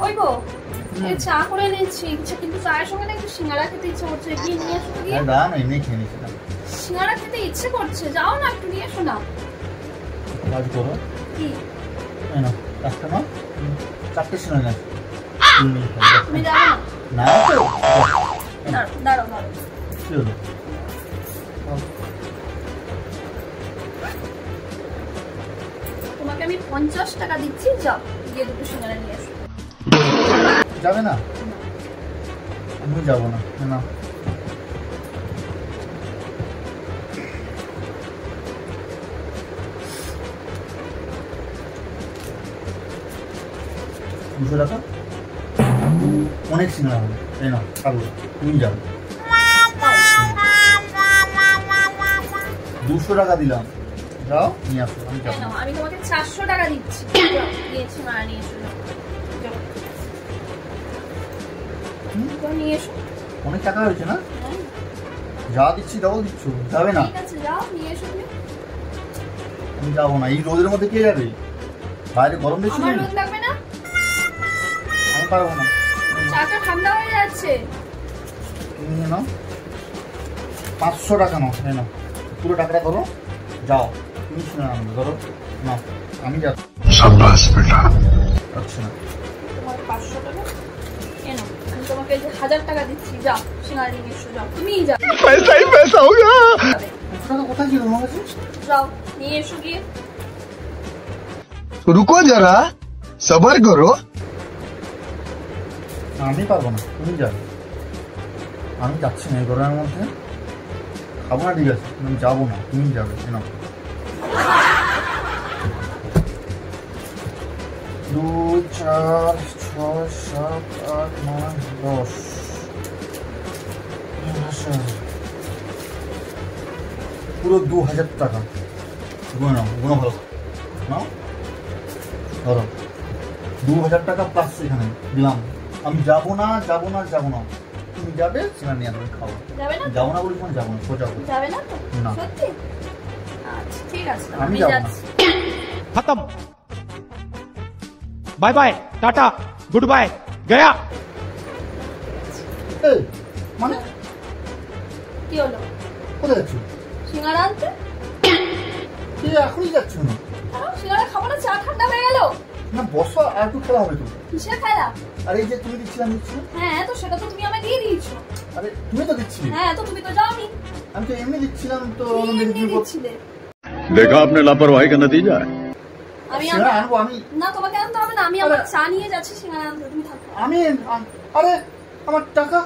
ওই গো এই চা করে নিচ্ছি কিন্তু চায়ের সঙ্গে না একটু সিঙ্গাড়া খেতে ইচ্ছে করছে, গিয়ে নিয়ে এসো গিয়ে। হ্যাঁ দাঁড়া না, এমনি খেয়ে নিচ্ছি না। সিঙ্গাড়া খেতে ইচ্ছে করছে, যাও না একটু নিয়ে এসো না। কাজ করো কি না, একটা না 4টে সিঙ্গাড়া না। তুমি যাবে না না? তো দাঁড়াও কি হলো? তোমাকে আমি 50 টাকা দিচ্ছি, যাও গিয়ে দুটো সিঙ্গাড়া নিয়ে এসো। যাবে না? আমি যাবো না। না 200 টাকা অনেক সিঙ্গাড়া হবে, তাই না? পারবো, তুমি যাবে। 200 টাকা দিলাম, যাও নিয়ে আসো। আমি যাবো। আমি তোমাকে 400 টাকা দিচ্ছি, দিয়েছি মা, নিয়ে এসো। নিয়ে এসো। অনেক টাকা হয়েছে না? যা দিচ্ছি ডাবল দিচ্ছ, যাবে না? ঠিক আছে যাও নিয়ে এসো। আমি যাবো না, এই রোদের মধ্যে কে যাবে? বাইরে গরম বেশি। আমার রোদ লাগবে না, আমি পারবো না। চাটা ঠান্ডা হয়ে যাচ্ছে। তুমি নিয়ে নাও, 500 টাকা নাও, হ্যাঁ না পুরো টাকাটা ধরো, যাও। তুমি শুনে নাও, ধরো না, আমি যাচ্ছি। शाबाश बेटा। আচ্ছা না তোমার 500 টাকা কেন? আমি তোমাকে 1000 টাকা দিচ্ছি, যাও সিঙ্গাড়া নিয়ে এসো, যাও তুমিই যাও। पैसा ही पैसा होगा। 500 টাকা কোথায় ছিল আমার কাছে? যাও নিয়ে এসো গিয়ে। रुको जरा सबर करो। না, আমি পারবো না, তুমি যাবে। আমি যাচ্ছি না এই গরমের মধ্যে, খাবো না, ঠিক আছে আমি যাবো না, তুমি যাবে। কেন? 2 4 6 7 8 9 10 পুরো 2000 টাকা। গুনো নাও, গুনো ভালো নাও, ধরো 2000 টাকা প্লাস এখানে দিলাম। আমি যাবো না, যাবো না, যাবো না। তুমি যাবে, সেখানে নিয়ে আসবে, খাবো। যাবে না? যাবো না বলি তোমার, যাবো না, সোজা বলি। যাবে না তো? না। সত্যি? আচ্ছা ঠিক আছে, আমি আমি যাবো না। যাচ্ছি। खत्म, bye bye, tata, goodbye, गया। এই, মানে কি হলো? কোথায় যাচ্ছ? সিঙ্গাড়া আনতে? কি এখনই যাচ্ছ না? সিঙ্গাড়া খাবো না, চা ঠান্ডা হয়ে গেল। না বসো, আর একটু খেলা হবে তো। কিসের খাইলা? আর এই যে তুমি দিচ্ছিলাম দিচ্ছি। হ্যাঁ তো সেটা তো তুমি আমায় দিয়ে দিয়েছো। আরে তুমি তো দিচ্ছিলে। হ্যাঁ তো তুমি তো যাওনি। আমি তো এমনি দিচ্ছিলাম তো। তুমি এমনি দিচ্ছিলে। देखा आपने लापरवाही का नतीजा है। আমি সিঙ্গাড়া আনবো আমি। না তোমাকে আনতে হবে না, আমি আমার চা নিয়ে যাচ্ছি সিঙ্গাড়া আনতে, তুমি থাকো। আমি আরে আমার টাকা